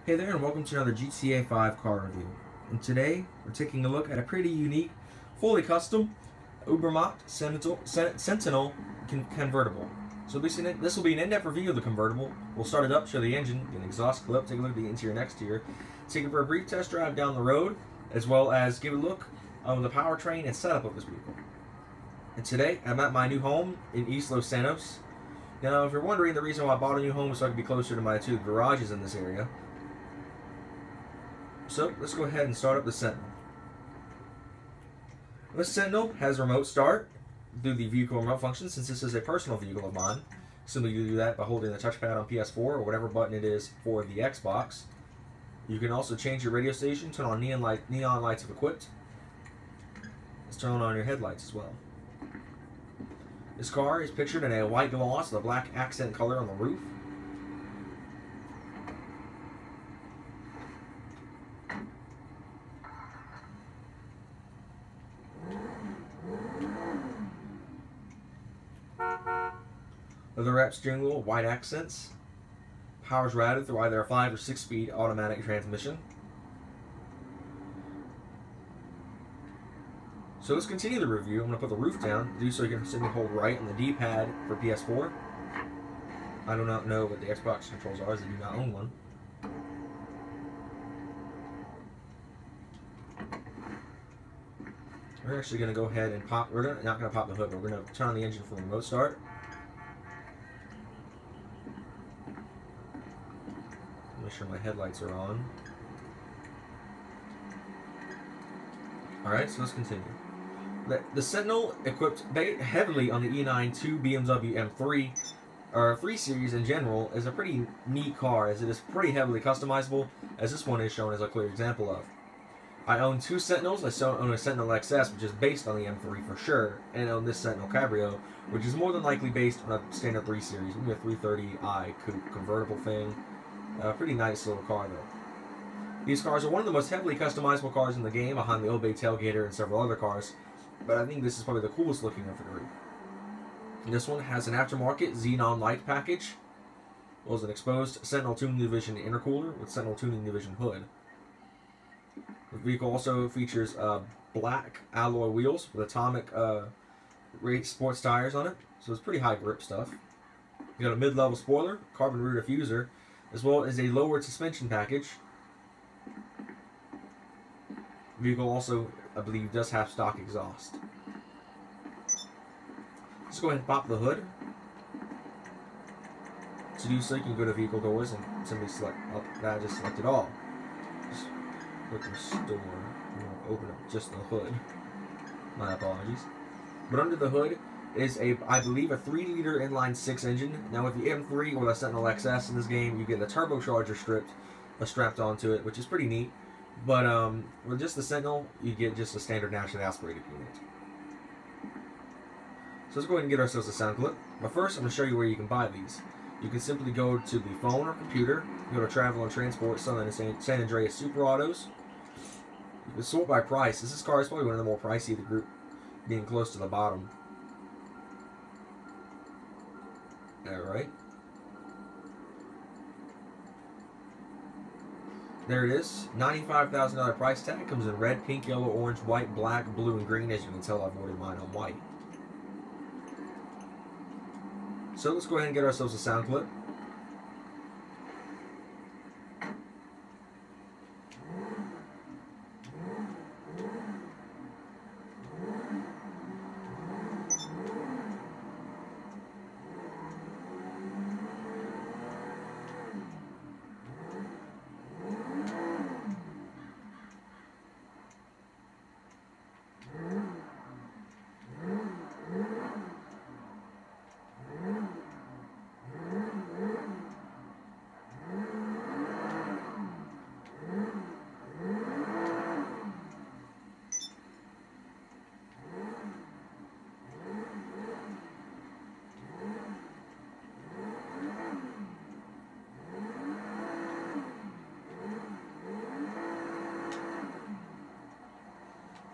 Hey there, and welcome to another GTA 5 car review. And today, we're taking a look at a pretty unique, fully custom Ubermacht Sentinel convertible. So this will be an in-depth review of the convertible. We'll start it up, show the engine, get an exhaust clip, take a look at the interior and exterior, take it for a brief test drive down the road, as well as give a look on the powertrain and setup of this vehicle. And today, I'm at my new home in East Los Santos. Now, if you're wondering, the reason why I bought a new home was so I could be closer to my two garages in this area. So let's go ahead and start up the Sentinel. This Sentinel has remote start through the vehicle remote function. Since this is a personal vehicle of mine, simply do that by holding the touchpad on PS4 or whatever button it is for the Xbox. You can also change your radio station, turn on neon lights if equipped. Let's turn on your headlights as well. This car is pictured in a white gloss with a black accent color on the roof. Leather-wrapped steering wheel, white accents. Power's routed through either a 5 or 6-speed automatic transmission. So let's continue the review. I'm going to put the roof down. To do so, you can simply hold right on the D-pad for PS4. I do not know what the Xbox controls are, as I do not own one. We're actually going to go ahead and pop. We're not going to pop the hood, but we're going to turn on the engine for remote start. Make sure my headlights are on. Alright, so let's continue. The Sentinel, equipped heavily on the E92 BMW M3, or 3 Series in general, is a pretty neat car, as it is pretty heavily customizable, as this one is shown as a clear example of. I own 2 Sentinels. I own a Sentinel XS, which is based on the M3 for sure, and I own this Sentinel Cabriolet, which is more than likely based on a standard 3 Series, maybe a 330i coupe convertible thing. Pretty nice little car though. These cars are one of the most heavily customizable cars in the game, behind the Obey tailgater and several other cars, but I think this is probably the coolest looking of the group. This one has an aftermarket xenon light package, as well as an exposed Sentinel Tuning Division intercooler with Sentinel Tuning Division hood. The vehicle also features black alloy wheels with atomic race sports tires on it, so it's pretty high grip stuff. You got a mid-level spoiler, carbon rear diffuser, as well as a lowered suspension package. The vehicle also, I believe, does have stock exhaust. Let's go ahead and pop the hood. To do so, you can go to vehicle doors and simply select that. Just select it all. Just click restore. Open up just the hood. My apologies. But under the hood is I believe, a 3-liter inline-6 engine. Now with the M3 or the Sentinel XS in this game, you get the turbocharger strapped onto it, which is pretty neat. But with just the Sentinel, you get just a standard naturally aspirated unit. So let's go ahead and get ourselves a sound clip. But first, I'm going to show you where you can buy these. You can simply go to the phone or computer, go to Travel and Transport, Southern and San Andreas Super Autos. You can sort by price. This car is probably one of the more pricey of the group, being close to the bottom. Alright. There it is. $95,000 price tag. Comes in red, pink, yellow, orange, white, black, blue, and green. As you can tell, I've ordered mine on white. So let's go ahead and get ourselves a sound clip.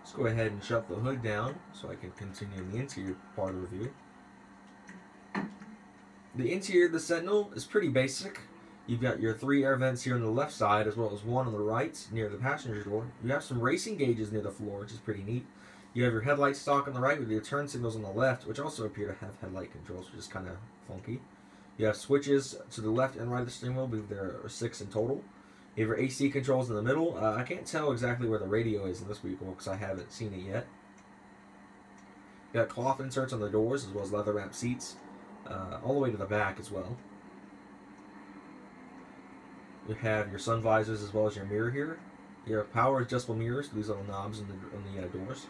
Let's go ahead and shut the hood down so I can continue the interior part of the review. The interior of the Sentinel is pretty basic. You've got your 3 air vents here on the left side, as well as 1 on the right near the passenger door. You have some racing gauges near the floor, which is pretty neat. You have your headlight stock on the right with your turn signals on the left, which also appear to have headlight controls, which is kind of funky. You have switches to the left and right of the steering wheel. I believe there are 6 in total. You have your AC controls in the middle. I can't tell exactly where the radio is in this vehicle because I haven't seen it yet. You got cloth inserts on the doors, as well as leather wrapped seats, all the way to the back as well. You have your sun visors as well as your mirror here. You have power adjustable mirrors for these little knobs on the doors.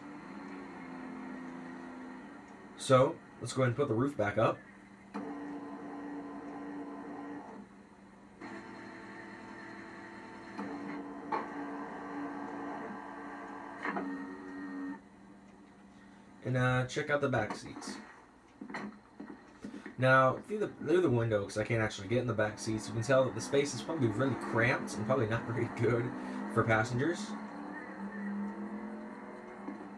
So, let's go ahead and put the roof back up. And check out the back seats. Now, through the window, because I can't actually get in the back seats, you can tell that the space is probably really cramped and probably not very good for passengers.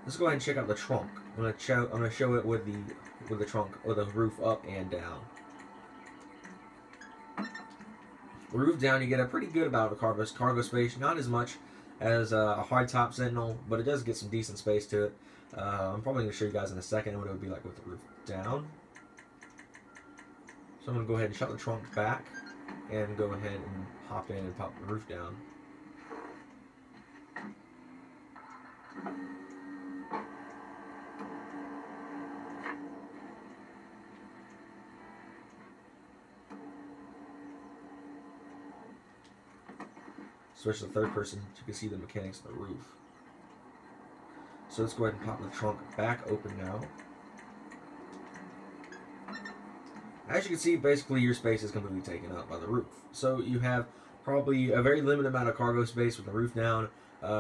Let's go ahead and check out the trunk. I'm gonna show it with the trunk or the roof up and down. The roof down, you get a pretty good amount of cargo space. Not as much as a hardtop Sentinel, but it does get some decent space to it. I'm probably going to show you guys in a second what it would be like with the roof down. So I'm going to go ahead and shut the trunk back and go ahead and hop in and pop the roof down. Switch to the third person so you can see the mechanics of the roof. So let's go ahead and pop the trunk back open now. As you can see, basically your space is completely taken up by the roof. So you have probably a very limited amount of cargo space with the roof down.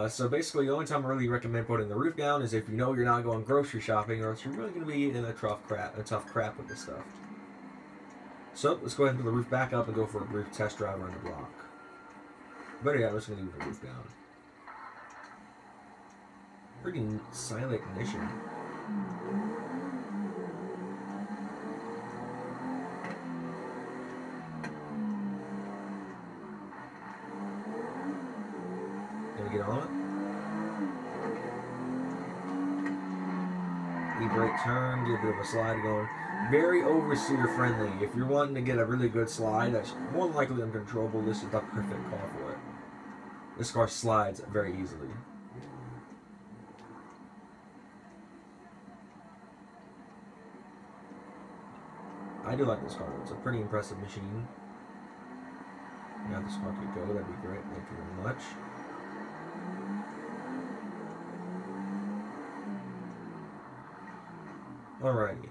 So basically the only time I really recommend putting the roof down is if you know you're not going grocery shopping, or else you're really going to be in a tough crap with this stuff. So let's go ahead and put the roof back up and go for a brief test drive around the block. But yeah, I'm just going to leave the roof down. Pretty silent ignition. Gonna get on it. E-brake turn, get a bit of a slide going. Very overseer friendly. If you're wanting to get a really good slide that's more than likely uncontrollable, this is the perfect car for it. This car slides very easily. I do like this car. It's a pretty impressive machine. Yeah, if this car could go, that'd be great. Thank you very much. Alrighty.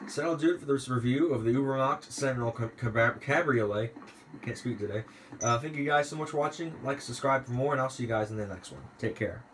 So that'll do it for this review of the Ubermacht Sentinel Cabriolet. Can't speak today. Thank you guys so much for watching. Like, subscribe for more, and I'll see you guys in the next one. Take care.